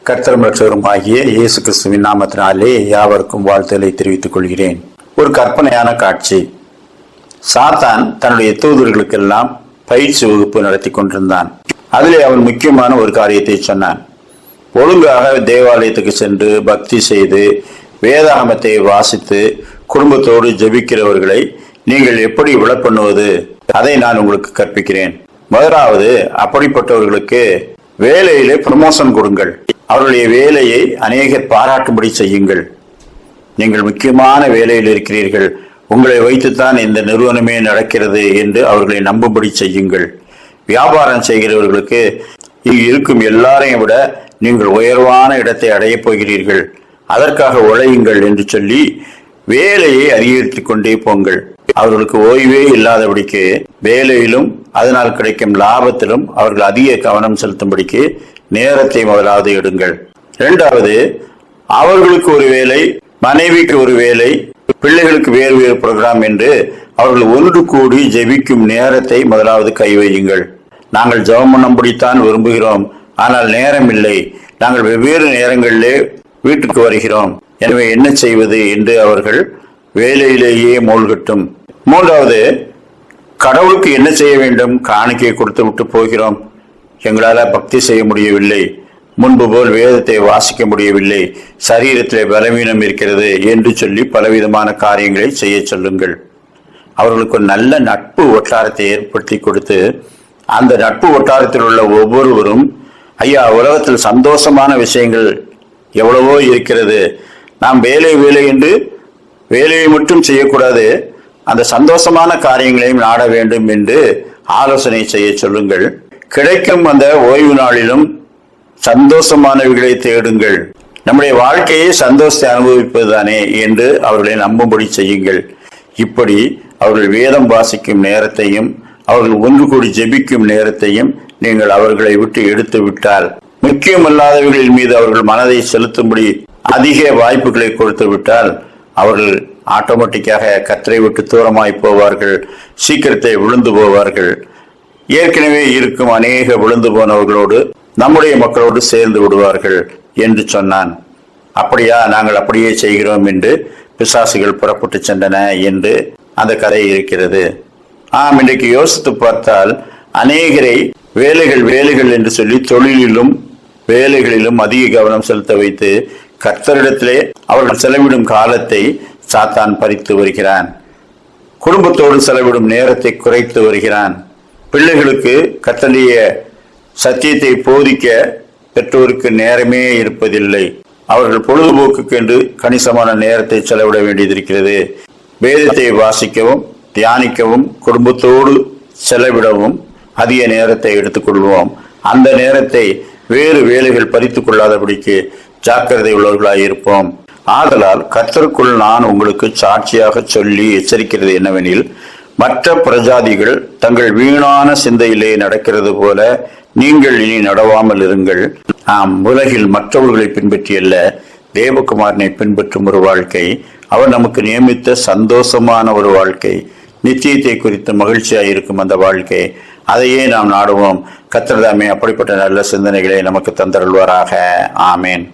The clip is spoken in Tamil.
கர்த்தரும் ரட்சகரும் ஆகிய இயேசு கிறிஸ்துவின் நாமத்தினாலே யாவருக்கும் வாழ்த்துக்களை தெரிவித்துக் கொள்கிறேன். ஒரு கற்பனையான காட்சி. சாத்தான் தன்னுடைய தூதர்களுக்கெல்லாம் பயிற்சி வகுப்பு நடத்தி கொண்டிருந்தான். அதிலே அவன் முக்கியமான ஒரு காரியத்தை சொன்னான். ஒழுங்காக தேவாலயத்துக்கு சென்று பக்தி செய்து வேதாகமத்தை வாசித்து குடும்பத்தோடு ஜெபிக்கிறவர்களை நீங்கள் எப்படி விளப்பண்ணுவது, அதை நான் உங்களுக்கு கற்பிக்கிறேன். முதலாவது, அப்படிப்பட்டவர்களுக்கு வேலையிலே ப்ரமோஷன் கொடுங்கள். அவருடைய வேலையை அநேகர் பாராட்டும்படி செய்யுங்கள். நீங்கள் முக்கியமான வேலையில் இருக்கிறீர்கள், உங்களை வைத்துத்தான் இந்த நிறுவனமே நடக்கிறது என்று அவர்களை நம்பும்படி செய்யுங்கள். வியாபாரம் செய்கிறவர்களுக்கு இங்கு இருக்கும் எல்லாரையும் விட நீங்கள் உயர்வான இடத்தை அடையப் போகிறீர்கள், அதற்காக உழையுங்கள் என்று சொல்லி வேலையை அதிகரித்துக் கொண்டே போங்கள். அவர்களுக்கு ஓய்வே இல்லாதபடிக்கு வேலையிலும் அதனால் கிடைக்கும் லாபத்திலும் அவர்கள் அதிக கவனம் செலுத்தும்படிக்கு நேரத்தை முதலாவது எடுங்கள். இரண்டாவது, அவர்களுக்கு ஒரு வேலை, மனைவிக்கு ஒரு வேலை, பிள்ளைகளுக்கு வேறு வேறு ப்ரோக்ராம் என்று அவர்கள் ஒன்று கூடி ஜெபிக்கும் நேரத்தை முதலாவது கைவையுங்கள். நாங்கள் ஜெபம் பண்ணும்படித்தான் விரும்புகிறோம், ஆனால் நேரம் இல்லை, நாங்கள் வெவ்வேறு நேரங்களிலே வீட்டுக்கு வருகிறோம், எனவே என்ன செய்வது என்று அவர்கள் வேலையிலேயே மூழ்கட்டும். மூன்றாவது, கடவுளுக்கு என்ன செய்ய வேண்டும், காணிக்கை கொடுத்து விட்டு போகிறோம், எங்களால் பக்தி செய்ய முடியவில்லை, முன்பு போல் வேதத்தை வாசிக்க முடியவில்லை, சரீரத்தில் பலவீனம் இருக்கிறது என்று சொல்லி பலவிதமான காரியங்களை செய்ய சொல்லுங்கள். அவர்களுக்கு ஒரு நல்ல நட்பு வட்டாரத்தை ஏற்படுத்தி கொடுத்து அந்த நட்பு வட்டாரத்தில் உள்ள ஒவ்வொருவரும், ஐயா, உலகத்தில் சந்தோஷமான விஷயங்கள் எவ்வளவோ இருக்கிறது, நாம் வேலை என்று வேலையை மட்டும் செய்யக்கூடாது, அந்த சந்தோஷமான காரியங்களையும் நாட வேண்டும் என்று ஆலோசனை செய்ய சொல்லுங்கள். கிடைக்கும் அந்த ஓய்வு நாளிலும் சந்தோஷமானவைகளை தேடுங்கள். நம்முடைய வாழ்க்கையை சந்தோஷத்தை அனுபவிப்பதுதானே என்று அவர்களை நம்பும்படி செய்யுங்கள். இப்படி அவர்கள் வேதம் வாசிக்கும் நேரத்தையும் அவர்கள் ஒன்று கூடி ஜெபிக்கும் நேரத்தையும் நீங்கள் அவர்களை விட்டு எடுத்து விட்டால், முக்கியமல்லாதவர்களின் மீது அவர்கள் மனதை செலுத்தும்படி அதிக வாய்ப்புகளை கொடுத்து விட்டால், அவர்கள் ஆட்டோமேட்டிக்காக கர்த்தரை விட்டு தூரமாய் போவார்கள், சீக்கிரத்தை விழுந்து போவார்கள். ஏற்கனவே இருக்கும் அநேக விழுந்து போனவர்களோடு நம்முடைய மக்களோடு சேர்ந்து விடுவார்கள் என்று சொன்னான். அப்படியா, நாங்கள் அப்படியே செய்கிறோம் என்று பிசாசுகள் புறப்பட்டு சென்றன என்று அந்த கதை இருக்கிறது. இன்றைக்கு யோசித்து பார்த்தால் அநேகரை வேலைகள் என்று சொல்லி தொழிலிலும் வேலைகளிலும் அதிக கவனம் செலுத்த வைத்து கர்த்தரிடத்திலே அவர்கள் செலவிடும் காலத்தை சாத்தான் பறித்து வருகிறான். குடும்பத்தோடு செலவிடும் நேரத்தை குறைத்து வருகிறான். பிள்ளைகளுக்கு கர்த்தருடைய சத்தியத்தை போதிக்க பெற்றோருக்கு நேரமே இருப்பதில்லை. அவர்கள் பொழுதுபோக்குக்கு என்று கணிசமான நேரத்தை செலவிட வேண்டியதிருக்கிறது. வேதத்தை வாசிக்கவும் தியானிக்கவும் குடும்பத்தோடு செலவிடவும் அதிக நேரத்தை எடுத்துக்கொள்வோம். அந்த நேரத்தை வேறு வேலைகள் பறித்துக் கொள்ளாதபடிக்கு ஜாக்கிரதை உள்ளவர்களாய் இருப்போம். ஆதலால் கர்த்தருக்குள் நான் உங்களுக்கு சாட்சியாக சொல்லி எச்சரிக்கிறது என்னவெனில், மற்ற பிரஜாதிகள் தங்கள் வீணான சிந்தையிலே நடக்கிறது போல நீங்கள் இனி நடவாமல் இருங்கள். உலகில் மற்றவர்களை பின்பற்றி அல்ல, தேவகுமாரனை பின்பற்றும் ஒரு வாழ்க்கை, அவர் நமக்கு நியமித்த சந்தோஷமான ஒரு வாழ்க்கை, நிச்சயத்தை குறித்து மகிழ்ச்சியாக இருக்கும் அந்த வாழ்க்கை, அதையே நாம் நாடுவோம். கர்த்தர் தாமே அப்படிப்பட்ட நல்ல சிந்தனைகளை நமக்கு தந்தருள்வாராக. ஆமேன்.